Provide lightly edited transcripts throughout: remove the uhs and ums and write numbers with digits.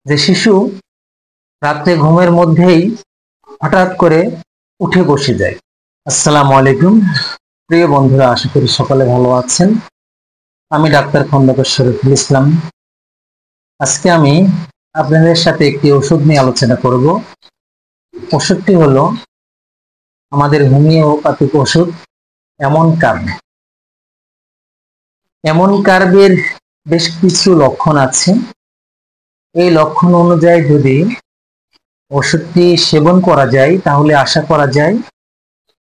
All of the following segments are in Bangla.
যে শিশু রাত্রে ঘুমের মধ্যেই হঠাৎ করে উঠে বসে যায়। আসসালামু আলাইকুম প্রিয় বন্ধুরা, আশা করি সকলে ভালো আছেন। আমি ডাক্তার খন্দকার শরীফুল ইসলাম। আজকে আমি আপনাদের সাথে একটি ওষুধ নিয়ে আলোচনা করব। ওষুধটি হলো আমাদের হোমিওপ্যাথিক ওষুধ অ্যামনকার্ব। অ্যামনকার্বের বেশ কিছু লক্ষণ আছে। এই লক্ষণ অনুযায়ী যদি ওষুধটি সেবন করা যায় তাহলে আশা করা যায়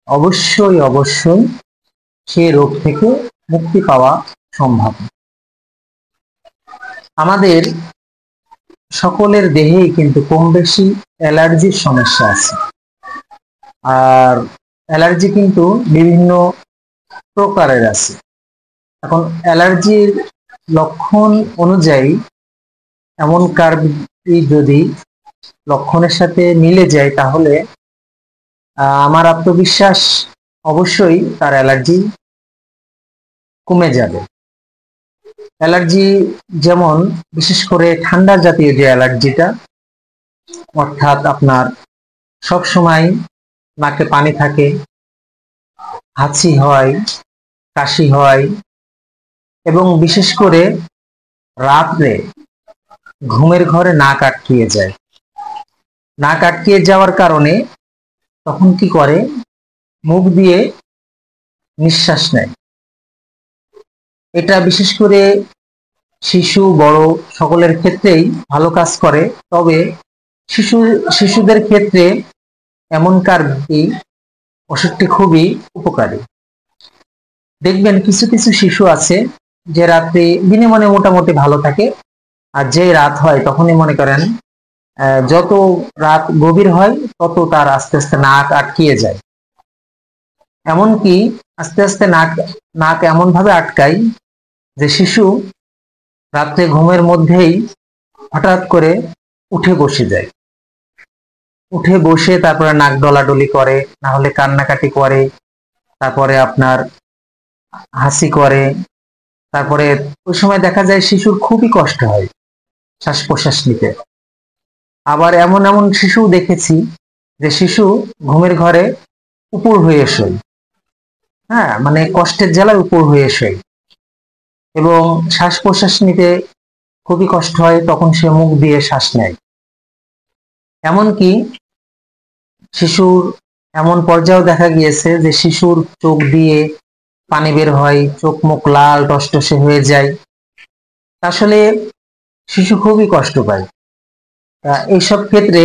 অবশ্যই সে রোগ থেকে মুক্তি পাওয়া সম্ভব। আমাদের সকলের দেহেই কিন্তু কম বেশি অ্যালার্জির সমস্যা আছে। আর অ্যালার্জি কিন্তু বিভিন্ন প্রকারের আছে। এখন অ্যালার্জির লক্ষণ অনুযায়ী অ্যামনকার্বটি যদি লক্ষণের সাথে মিলে যায় তাহলে আমার আত্মবিশ্বাস অবশ্যই তার অ্যালার্জি কমে যাবে। অ্যালার্জি যেমন বিশেষ করে ঠান্ডা জাতীয় যে অ্যালার্জিটা, অর্থাৎ আপনার সব সময় নাকে পানি থাকে, হাঁচি হয়, কাশি হয় এবং বিশেষ করে রাত্রে ঘুমের ঘরে নাক আটকিয়ে যায়। নাক আটকিয়ে যাওয়ার কারণে তখন কি করে, মুখ দিয়ে নিঃশ্বাস নেয়। এটা বিশেষ করে শিশু বড় সকলের ক্ষেত্রেই ভালো কাজ করে, তবে শিশুদের ক্ষেত্রে অ্যামনকার্বটি ওষুধটি খুবই উপকারী। দেখবেন কিছু কিছু শিশু আছে যে রাত্রে দিনে মনে মোটামুটি ভালো থাকে, আর যে রাত হয় তখনই মনে করেন যত রাত গভীর হয় তত তার আস্তে আস্তে নাক আটকিয়ে যায়। এমনকি আস্তে আস্তে নাক এমন ভাবে আটকায় যে শিশু রাত্রে ঘুমের মধ্যেই হঠাৎ করে উঠে বসে যায়। উঠে বসে তারপরে নাক ডলাডলি করে, না হলে কান্নাকাটি করে, তারপরে আপনার হাসি করে। তারপরে ওই সময় দেখা যায় শিশুর খুবই কষ্ট হয় শ্বাস প্রশ্বাস নিতে। আবার এমন এমন শিশু দেখেছি যে শিশু ঘুমের ঘরে উপর হয়ে শোয়, মানে কষ্টের জ্বালায় উপর হয়ে শোয় এবং শ্বাস প্রশ্বাস নিতে খুবই কষ্ট হয়, তখন সে মুখ দিয়ে শ্বাস নেয়। এমনকি শিশুর এমন পর্যায়েও দেখা গিয়েছে যে শিশুর চোখ দিয়ে পানি বের হয়, চোখ মুখ লাল টসটসে হয়ে যায়। আসলে শিশু খুবই কষ্ট পায়। এইসব ক্ষেত্রে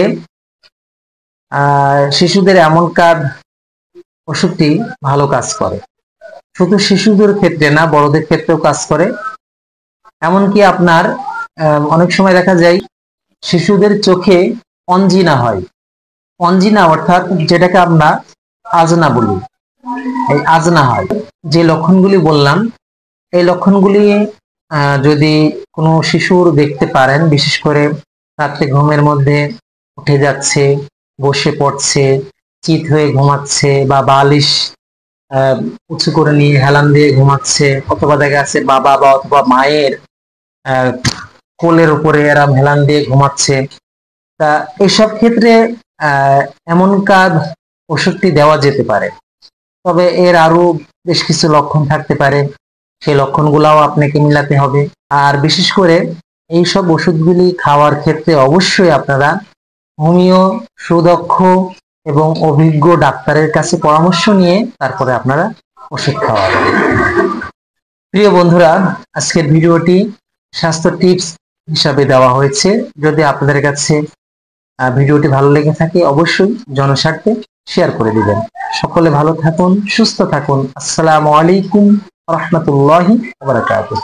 শিশুদের অ্যামনকার্ব ওষুধটি ভালো কাজ করে। শুধু শিশুদের ক্ষেত্রে না, বড়দের ক্ষেত্রেও কাজ করে। এমনকি আপনার অনেক সময় দেখা যায় শিশুদের চোখে অঞ্জিনা হয়। অঞ্জিনা অর্থাৎ যেটাকে আমরা আজনা বলি, এই আজনা হয়। যে লক্ষণগুলি বললাম, এই লক্ষণগুলি যদি কোনো শিশুর দেখতে পারেন, বিশেষ করে রাত্রে ঘুমের মধ্যে উঠে যাচ্ছে, বসে পড়ছে, চিত হয়ে ঘুমাচ্ছে, বা বালিশ উঁচু করে নিয়ে হেলান দিয়ে ঘুমাচ্ছে, অথবা দেখা যাচ্ছে বাবা বা অথবা মায়ের কোলের উপরে এরা হেলান দিয়ে ঘুমাচ্ছে, তা এইসব ক্ষেত্রে অ্যামনকার্ব ওষুধটি দেওয়া যেতে পারে। তবে এর আরো বেশ কিছু লক্ষণ থাকতে পারে, সেই লক্ষণগুলাও আপনাকে মিলাতে হবে। আর বিশেষ করে এইসব ওষুধগুলি খাওয়ার ক্ষেত্রে অবশ্যই আপনারা হোমিও সুদক্ষ এবং অভিজ্ঞ ডাক্তারের কাছে পরামর্শ নিয়ে তারপরে আপনারা ওষুধ খাওয়াবেন। প্রিয় বন্ধুরা, আজকের ভিডিওটি স্বাস্থ্য টিপস হিসাবে দেওয়া হয়েছে। যদি আপনাদের কাছে ভিডিওটি ভালো লেগে থাকে অবশ্যই জনস্বার্থে শেয়ার করে দিবেন। সকলে ভালো থাকুন, সুস্থ থাকুন। আসসালামু আলাইকুম ওয়া রাহমাতুল্লাহি ওয়া বারাকাতুহু।